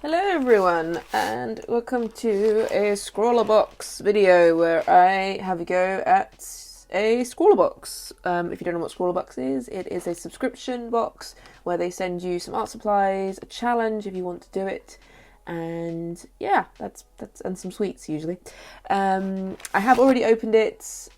Hello everyone, and welcome to a ScrawlrBox video where I have a go at a ScrawlrBox. If you don't know what ScrawlrBox is, it is a subscription box where they send you some art supplies, a challenge if you want to do it, and yeah, that's and some sweets usually. I have already opened it.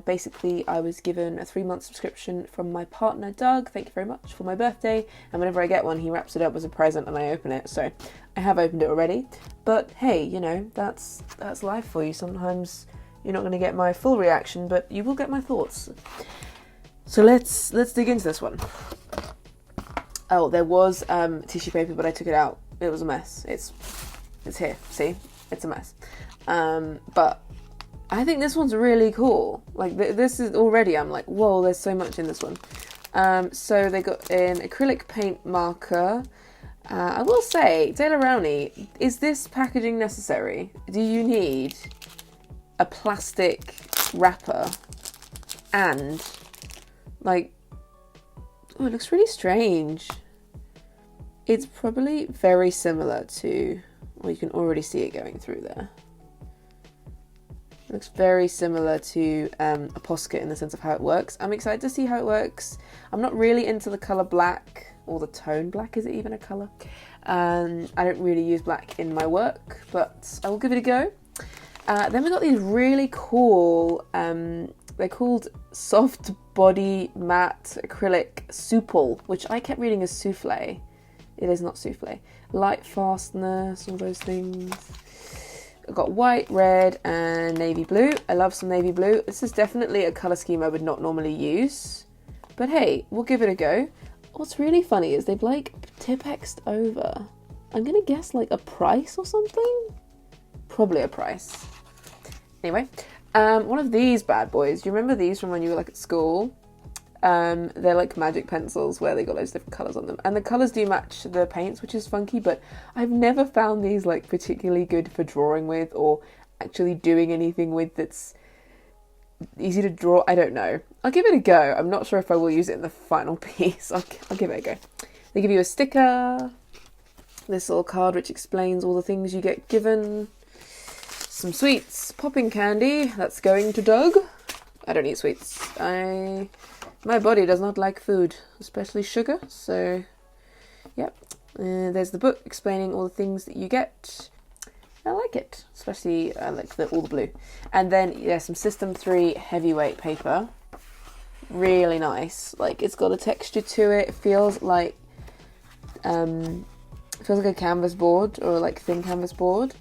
Basically, I was given a 3-month subscription from my partner Doug. Thank you very much, for my birthday. And whenever I get one, he wraps it up as a present and I open it. So I have opened it already. But hey, you know, that's life for you. Sometimes you're not going to get my full reaction, but you will get my thoughts. So let's dig into this one. Oh, there was tissue paper, but I took it out. It was a mess. It's here. See, it's a mess. But I think this one's really cool. Like this is already. I'm like, whoa! There's so much in this one. So they got an acrylic paint marker. I will say, Taylor Rowney, is this packaging necessary? Do you need a plastic wrapper and like? Oh, it looks really strange. It's probably very similar to, well, you can already see it going through there. It looks very similar to a Posca in the sense of how it works. I'm excited to see how it works. I'm not really into the colour black, or the tone black, is it even a colour? I don't really use black in my work, but I will give it a go. Then we got these really cool, they're called soft body matte acrylic souple, which I kept reading as souffle. It is not souffle. Light fastness, all those things. I've got white, red, and navy blue. I love some navy blue. This is definitely a colour scheme I would not normally use. But hey, we'll give it a go. What's really funny is they've like Tipp-Ex'd over. I'm going to guess like a price or something? Probably a price. Anyway, one of these bad boys. Do you remember these from when you were like at school? They're like magic pencils where they got loads of different colours on them. And the colours do match the paints, which is funky, but I've never found these like particularly good for drawing with or actually doing anything with that's easy to draw. I don't know. I'll give it a go. I'm not sure if I will use it in the final piece. I'll give it a go. They give you a sticker, this little card which explains all the things you get given, some sweets, popping candy, that's going to Doug. I don't eat sweets. My body does not like food, especially sugar, so yep. There's the book explaining all the things that you get. I like it, especially I like all the blue. And then yeah, some System 3 heavyweight paper. Really nice. Like it's got a texture to it. It feels like a canvas board or like thin canvas board.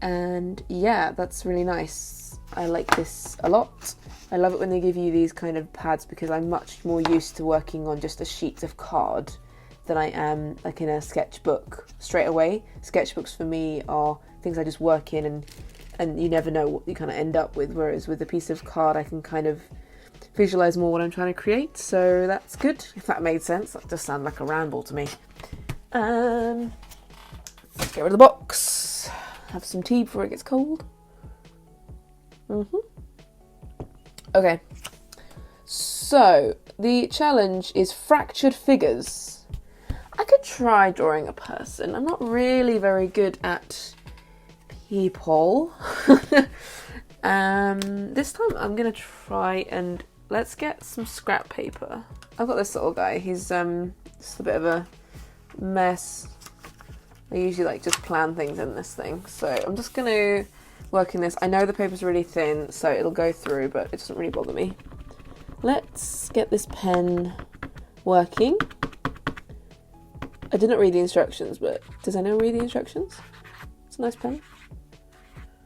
And yeah, that's really nice. I like this a lot. I love it when they give you these kind of pads because I'm much more used to working on just a sheet of card than I am like in a sketchbook straight away. Sketchbooks for me are things I just work in and you never know what you kind of end up with, whereas with a piece of card I can kind of visualise more what I'm trying to create, so that's good, if that made sense. That does sound like a ramble to me. Let's get rid of the box. Have some tea before it gets cold. Okay, so the challenge is fractured figures. I could try drawing a person. I'm not really very good at people. This time I'm gonna try and let's get some scrap paper. I've got this little guy. He's just a bit of a mess. I usually like just plan things in this thing, so I'm just gonna work in this. I know the paper's really thin, so it'll go through, but it doesn't really bother me. Let's get this pen working. I did not read the instructions, but does anyone read the instructions? It's a nice pen.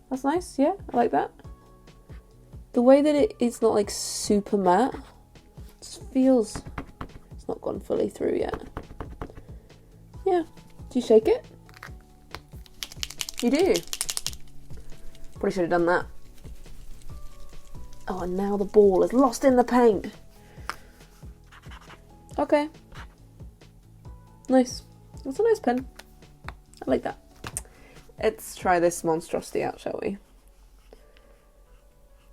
That's nice, yeah, I like that. The way that it's not like super matte, it just feels, it's not gone fully through yet. Yeah, do you shake it? You do. Probably should have done that. Oh, and now the ball is lost in the paint. Okay. Nice. That's a nice pen. I like that. Let's try this monstrosity out, shall we?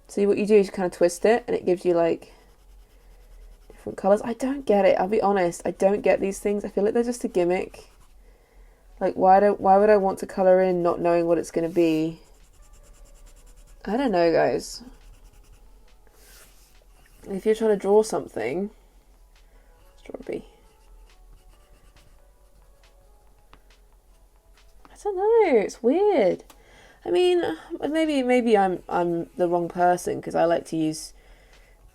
See, what you do is you kind of twist it and it gives you like different colours. I don't get it, I'll be honest. I don't get these things. I feel like they're just a gimmick. Like, why would I want to colour in not knowing what it's going to be? I don't know, guys. If you're trying to draw something, let's draw a bee. I don't know, it's weird. I mean, maybe I'm the wrong person, because I like to use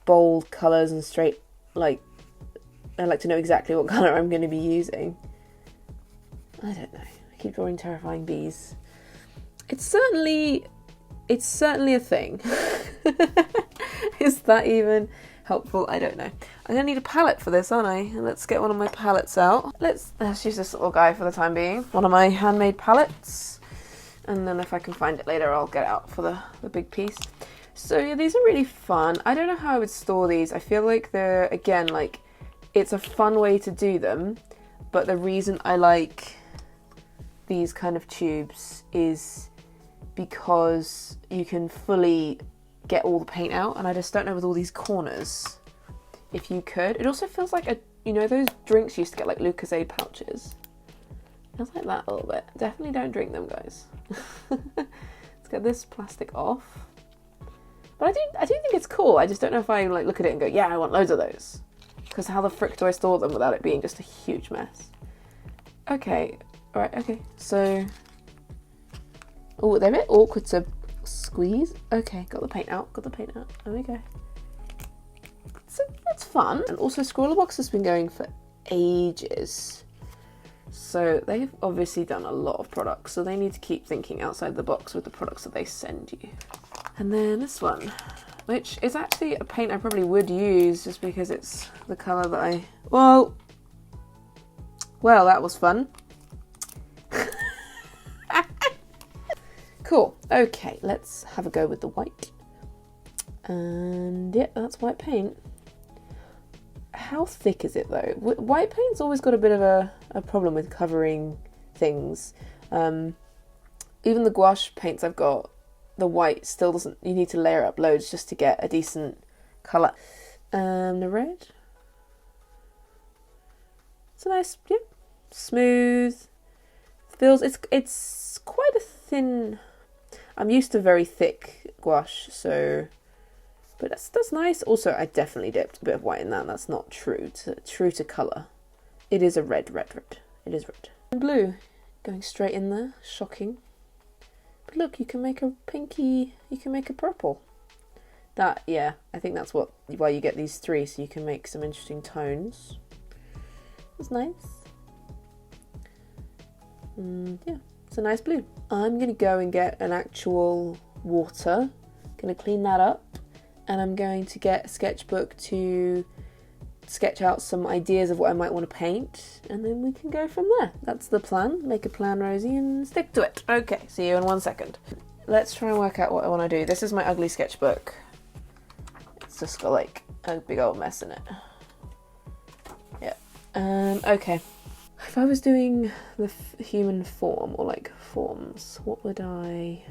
bold colours and straight, like, I like to know exactly what colour I'm going to be using. I don't know. I keep drawing terrifying bees. It's certainly a thing. Is that even helpful? I don't know. I'm gonna need a palette for this, aren't I? Let's get one of my palettes out. Let's use this little guy for the time being. One of my handmade palettes. And then if I can find it later, I'll get it out for the big piece. So yeah, these are really fun. I don't know how I would store these. I feel like they're, again, like, it's a fun way to do them. But the reason I like these kind of tubes is because you can fully get all the paint out, and I just don't know with all these corners if you could. It also feels like you know those drinks you used to get, like Lucozade pouches? It feels like that a little bit. Definitely don't drink them, guys. Let's get this plastic off. But I do think it's cool. I just don't know if I like look at it and go, yeah, I want loads of those. Because how the frick do I store them without it being just a huge mess? Okay, alright, okay. So, oh, they're a bit awkward to squeeze. Okay, got the paint out, There we go. So it's fun. And also ScrawlrBox has been going for ages. So they've obviously done a lot of products, so they need to keep thinking outside the box with the products that they send you. And then this one, which is actually a paint I probably would use just because it's the colour that I... Well, that was fun. Cool. Okay, let's have a go with the white. And yeah, that's white paint. How thick is it though? White paint's always got a bit of a problem with covering things. Even the gouache paints I've got, the white still doesn't, you need to layer up loads just to get a decent colour. The red. It's a nice, yeah, smooth. Feels, it's quite a thin, I'm used to very thick gouache, so, but that's nice. Also, I definitely dipped a bit of white in that. That's not true to colour. It is a red. It is red. And blue, going straight in there, shocking. But look, you can make a pinky, you can make a purple. That, yeah, I think that's why you get these three, so you can make some interesting tones. That's nice. Yeah, it's a nice blue. I'm gonna go and get an actual water, gonna clean that up, and I'm going to get a sketchbook to sketch out some ideas of what I might want to paint, and then we can go from there. That's the plan. Make a plan, Rosie, and stick to it. Okay, see you in 1 second. Let's try and work out what I want to do. This is my ugly sketchbook. It's just got like a big old mess in it. Yeah. Okay. If I was doing the human form, or like forms, what would I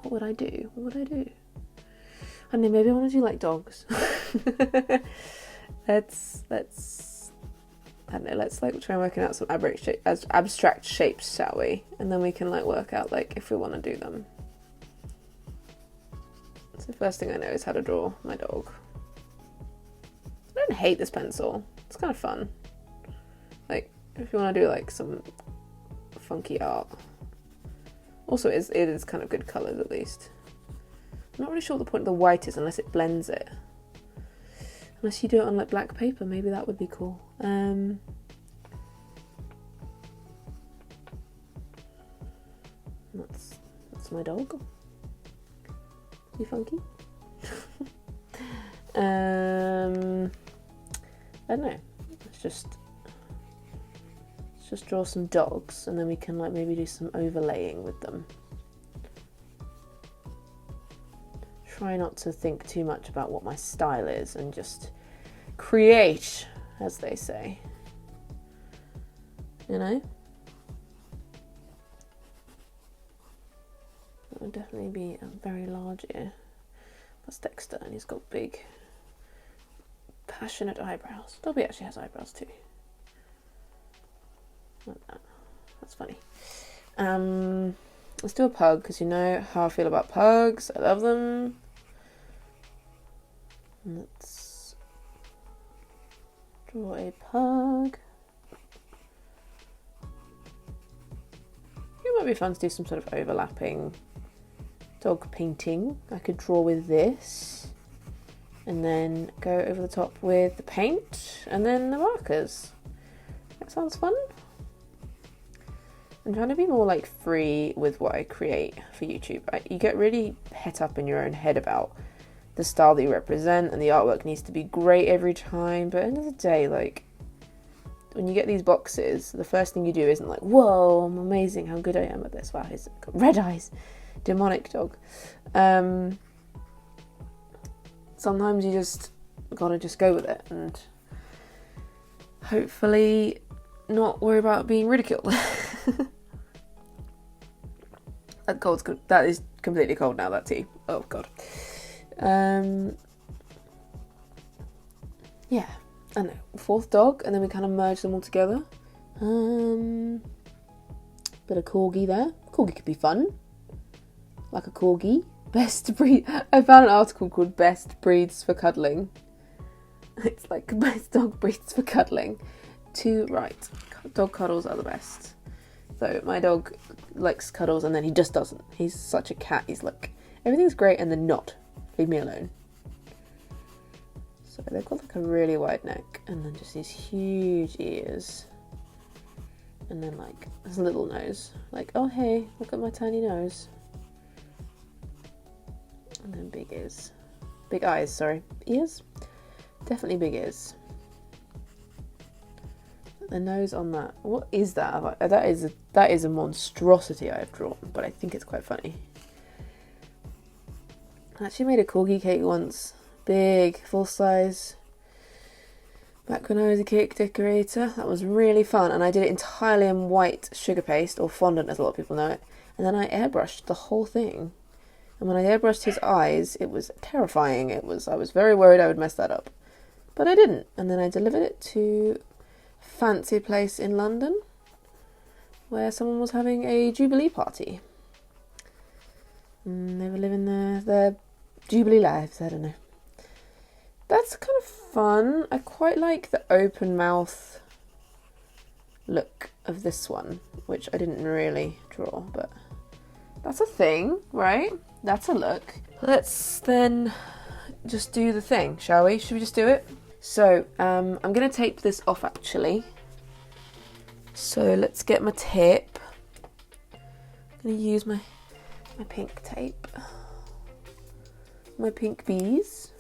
do? What would I do? I don't know, maybe I want to do like dogs. let's I don't know, let's like try working out some abstract shapes, shall we? And then we can like work out like if we want to do them. So the first thing I know is how to draw my dog. I don't hate this pencil. It's kind of fun. Like, if you want to do like some funky art. Also, it is kind of good colours at least. I'm not really sure what the point of the white is unless it blends it. Unless you do it on like black paper, maybe that would be cool. That's my dog. You funky? I don't know. Let's just draw some dogs, and then we can like maybe do some overlaying with them. Try not to think too much about what my style is and just create, as they say. You know? That would definitely be a very large ear. That's Dexter, and he's got big, passionate eyebrows. Dobby actually has eyebrows too. Like that. That's funny. Let's do a pug, because you know how I feel about pugs. I love them. Let's draw a pug. It might be fun to do some sort of overlapping dog painting. I could draw with this and then go over the top with the paint and then the markers. That sounds fun. I'm trying to be more like free with what I create for YouTube. You get really het up in your own head about the style that you represent, and the artwork needs to be great every time, but at the end of the day, like, when you get these boxes, the first thing you do isn't like, whoa, I'm amazing, how good I am at this. Wow, he's got red eyes. Demonic dog. Sometimes you just gotta just go with it and hopefully not worry about being ridiculed. That cold's good. That is completely cold now, that tea. Oh god. Yeah, I know. Fourth dog, and then we kind of merge them all together. Bit of corgi there. Corgi could be fun. Like a corgi. Best breed. I found an article called Best Breeds for Cuddling. It's like best dog breeds for cuddling. Right. Dog cuddles are the best. So my dog likes cuddles and then he just doesn't. He's such a cat. He's like, everything's great and then not. Leave me alone. So they've got like a really wide neck and then just these huge ears. And then like this little nose. Like, oh hey, look at my tiny nose. And then big ears. Big eyes, sorry. Ears? Definitely big ears. The nose on that. What is that? That is a monstrosity I've drawn, but I think it's quite funny. I actually made a corgi cake once. Big, full size. Back when I was a cake decorator. That was really fun, and I did it entirely in white sugar paste, or fondant as a lot of people know it. And then I airbrushed the whole thing. And when I airbrushed his eyes, it was terrifying. I was very worried I would mess that up. But I didn't. And then I delivered it to fancy place in London where someone was having a Jubilee party. And they were living their Jubilee lives, I don't know. That's kind of fun. I quite like the open mouth look of this one, which I didn't really draw, but that's a thing, right? That's a look. Let's then just do the thing, shall we? Should we just do it? So, I'm going to tape this off actually. So let's get my tape. I'm going to use my pink tape. My pink bees.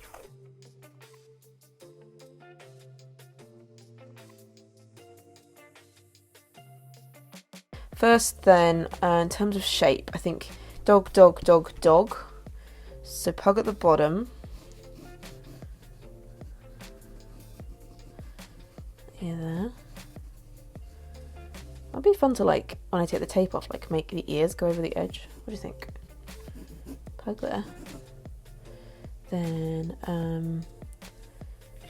First then, in terms of shape, I think dog, dog, dog, dog. So pug at the bottom. Yeah, there. That'd be fun to, like, when I take the tape off, like, make the ears go over the edge. What do you think? Pug there. Then,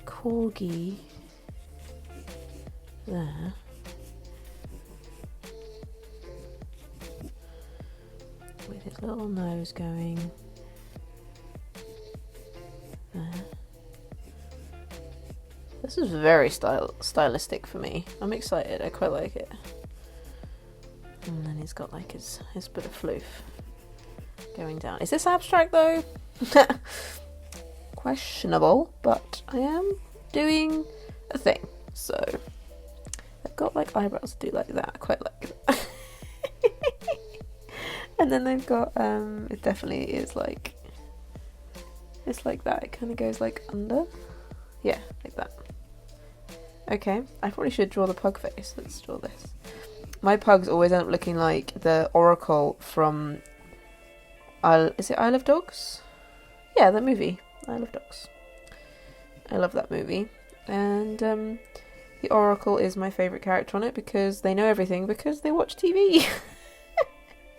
corgi there. With his little nose going there. This is very stylistic for me. I'm excited. I quite like it. And then he's got like his bit of floof going down. Is this abstract though? Questionable, but I am doing a thing. So they've got like eyebrows to do like that. I quite like that. And then they've got it definitely is like, it's like that. It kind of goes like under. Yeah, like that. Okay, I probably should draw the pug face. Let's draw this. My pugs always end up looking like the Oracle from is it Isle of Dogs? Yeah, that movie, Isle of Dogs. I love that movie. And the Oracle is my favourite character on it because they know everything because they watch TV.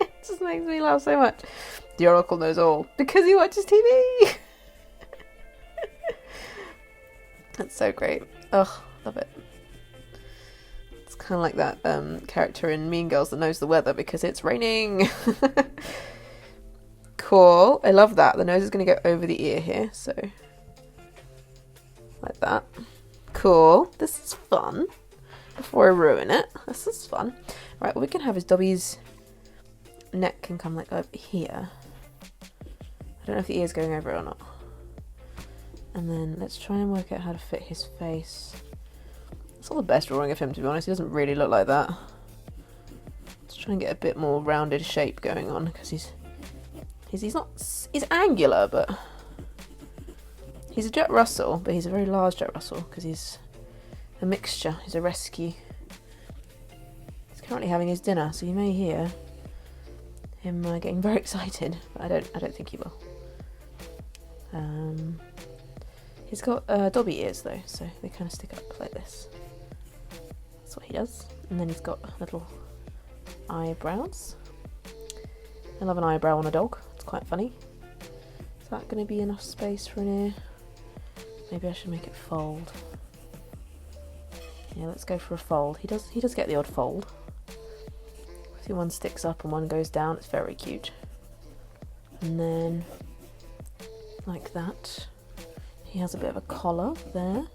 It just makes me laugh so much. The Oracle knows all because he watches TV. That's so great. Ugh, love it. It's kind of like that character in Mean Girls that knows the weather because it's raining. Cool. I love that. The nose is going to go over the ear here, so like that. Cool. This is fun. Before I ruin it, this is fun. Right, what we can have is Dobby's neck can come like over here. I don't know if the ear's going over it or not. And then let's try and work out how to fit his face. It's not the best drawing of him, to be honest. He doesn't really look like that. Let's try and get a bit more rounded shape going on because he's angular, but he's a Jack Russell, but he's a very large Jack Russell because he's a mixture. He's a rescue. He's currently having his dinner, so you may hear him getting very excited, but I don't think he will. He's got Dobby ears though, so they kind of stick up like this. That's what he does. And then he's got little eyebrows. I love an eyebrow on a dog. It's quite funny. Is that going to be enough space for an ear? Maybe I should make it fold. Yeah, let's go for a fold. He does get the odd fold. See, one sticks up and one goes down. It's very cute. And then like that. He has a bit of a collar there.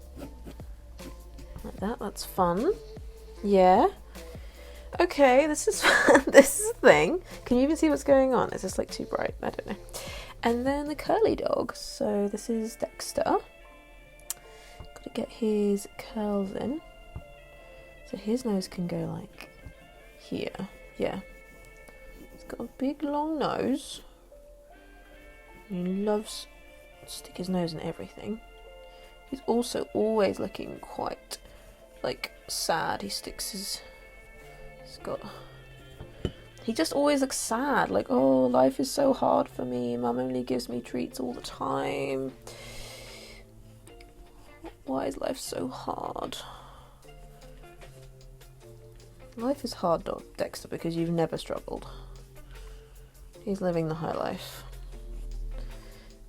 Like that. That's fun. Yeah. Okay, this is this is a thing. Can you even see what's going on? Is this like too bright? I don't know. And then the curly dog. So this is Dexter. Got to get his curls in. So his nose can go like here. Yeah. He's got a big long nose. He loves to stick his nose in everything. He's also always looking quite like sad. He just always looks sad, like, oh, life is so hard for me, mum only gives me treats all the time. Why is life so hard? Life is hard, Dexter, because you've never struggled. He's living the high life.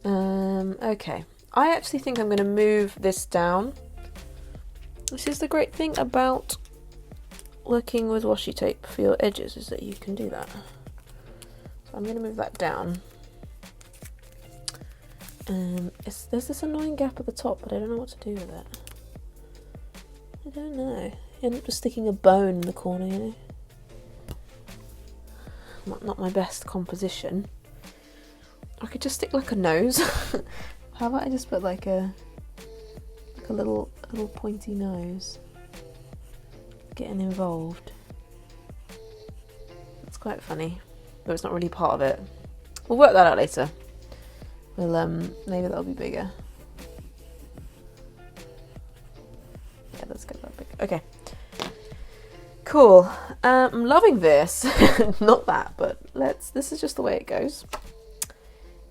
Okay. I actually think I'm going to move this down. This is the great thing about working with washi tape for your edges, is that you can do that. So I'm going to move that down. There's this annoying gap at the top, but I don't know what to do with it. I don't know. You end up just sticking a bone in the corner, you know. Not my best composition. I could just stick like a nose. How about I just put like a little pointy nose? Getting involved. It's quite funny, but it's not really part of it. We'll work that out later. We'll maybe that'll be bigger. Yeah, let's get that big. Okay. Cool. I'm loving this. Not that, but this is just the way it goes.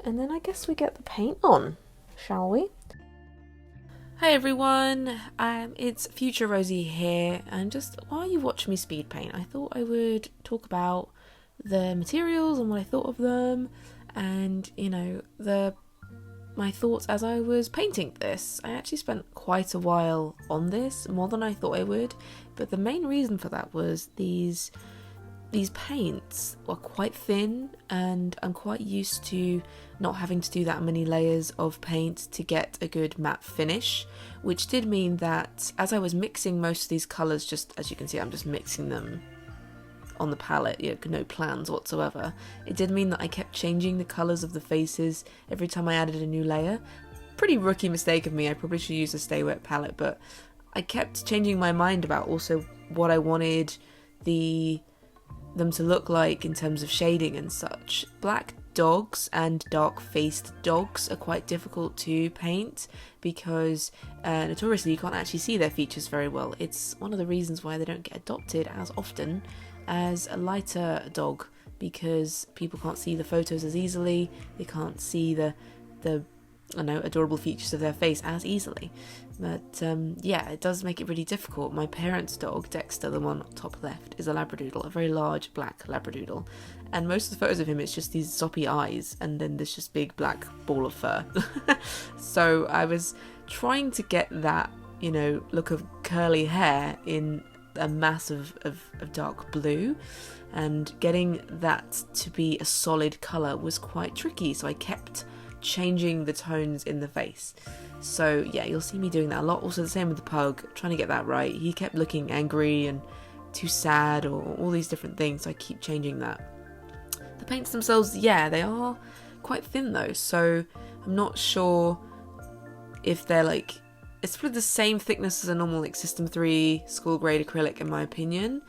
And then I guess we get the paint on, shall we? Hi everyone, it's Future Rosie here, and just while you watch me speed paint, I thought I would talk about the materials and what I thought of them, and you know, my thoughts as I was painting this. I actually spent quite a while on this, more than I thought I would, but the main reason for that was these paints were quite thin, and I'm quite used to not having to do that many layers of paint to get a good matte finish, which did mean that as I was mixing most of these colours, just as you can see, I'm just mixing them on the palette, you know, no plans whatsoever. It did mean that I kept changing the colours of the faces every time I added a new layer. Pretty rookie mistake of me. I probably should use a Stay Wet palette, but I kept changing my mind about also what I wanted them to look like in terms of shading and such. Black dogs and dark-faced dogs are quite difficult to paint because notoriously you can't actually see their features very well. It's one of the reasons why they don't get adopted as often as a lighter dog, because people can't see the photos as easily, they can't see the I know, adorable features of their face as easily. But yeah, it does make it really difficult. My parents' dog, Dexter, the one top left, is a Labradoodle, a very large black Labradoodle. And most of the photos of him, it's just these soppy eyes and then this just big black ball of fur. So I was trying to get that, you know, look of curly hair in a mass of dark blue, and getting that to be a solid colour was quite tricky, so I kept changing the tones in the face. So yeah, you'll see me doing that a lot. Also the same with the pug, trying to get that right. He kept looking angry and too sad, or all these different things, so I keep changing that. The paints themselves, yeah, they are quite thin though, so I'm not sure if they're like, it's probably the same thickness as a normal like System 3 school grade acrylic in my opinion,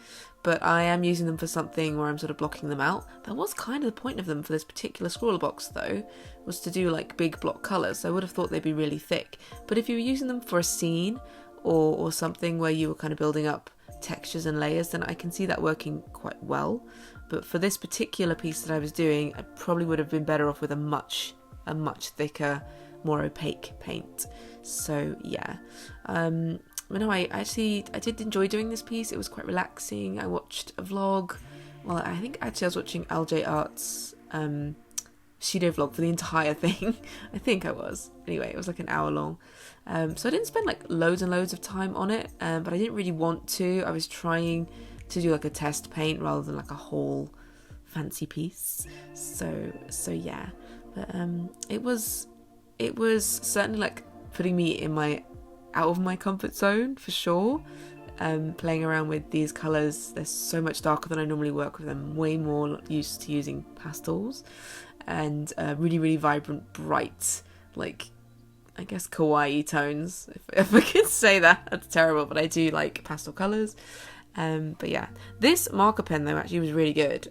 but I am using them for something where I'm sort of blocking them out. That was kind of the point of them for this particular ScrawlrBox though, was to do like big block colours, so I would have thought they'd be really thick. But if you were using them for a scene or something where you were kind of building up textures and layers, then I can see that working quite well. But for this particular piece that I was doing, I probably would have been better off with a much thicker, more opaque paint. So yeah, but no, I did enjoy doing this piece. It was quite relaxing. I watched a vlog. Well, I think actually I was watching LJ Art's Shido vlog for the entire thing. I think I was. Anyway, it was like an hour long. So I didn't spend like loads and loads of time on it, but I didn't really want to. I was trying to do like a test paint rather than like a whole fancy piece. So yeah, but it was certainly like putting me in my out of my comfort zone for sure. Playing around with these colours, they're so much darker than I normally work with. I'm way more used to using pastels and really vibrant, bright, like I guess kawaii tones, if I could say that. That's terrible, but I do like pastel colours. But yeah, this marker pen though actually was really good.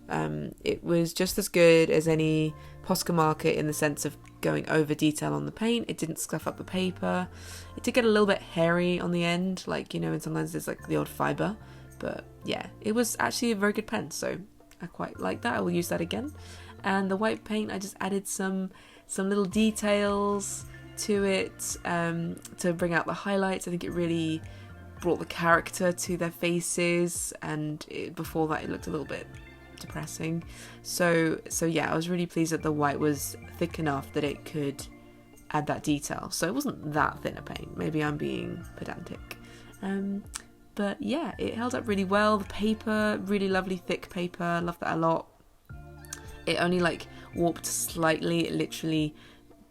It was just as good as any Posca marker in the sense of going over detail on the paint. It didn't scuff up the paper. It did get a little bit hairy on the end, like, you know, and sometimes there's like the odd fibre. But yeah, it was actually a very good pen, so I quite like that. I will use that again. And the white paint, I just added some little details to it to bring out the highlights. I think it really brought the character to their faces, and before that it looked a little bit depressing. So yeah, I was really pleased that the white was thick enough that it could add that detail. So it wasn't that thin a paint. Maybe I'm being pedantic. But yeah, it held up really well. The paper, really lovely thick paper. Love that a lot. It only like warped slightly. It literally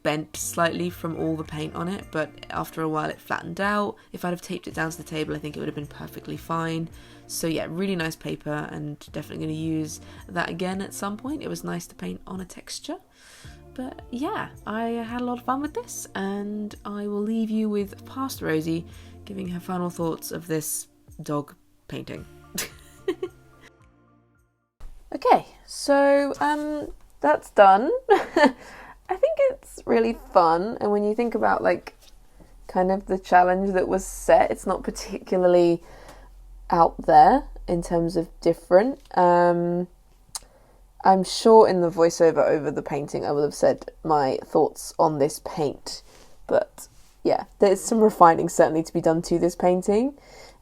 bent slightly from all the paint on it, but after a while it flattened out. If I'd have taped it down to the table, I think it would have been perfectly fine. So yeah, really nice paper, and definitely going to use that again at some point. It was nice to paint on a texture. But yeah, I had a lot of fun with this, and I will leave you with past Rosie giving her final thoughts of this dog painting. Okay, so that's done. I think it's really fun, and when you think about like kind of the challenge that was set, it's not particularly out there in terms of different. I'm sure in the voiceover over the painting I would have said my thoughts on this paint, but yeah, there's some refining certainly to be done to this painting,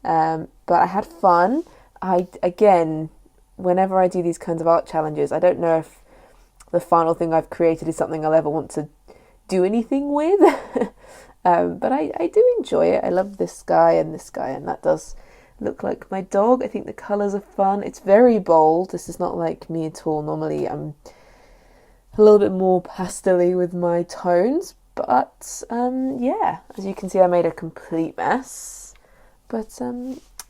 but I had fun. Again, whenever I do these kinds of art challenges, I don't know if the final thing I've created is something I'll ever want to do anything with. But I do enjoy it. I love this guy, and that does look like my dog. I think the colours are fun. It's very bold. This is not like me at all. Normally I'm a little bit more pastel-y with my tones, but yeah, as you can see I made a complete mess. But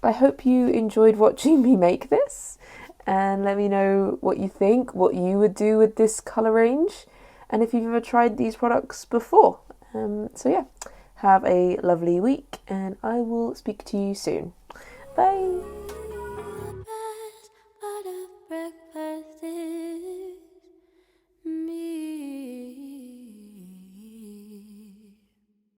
I hope you enjoyed watching me make this, and let me know what you think, what you would do with this colour range, and if you've ever tried these products before. So yeah, have a lovely week, and I will speak to you soon. Bye!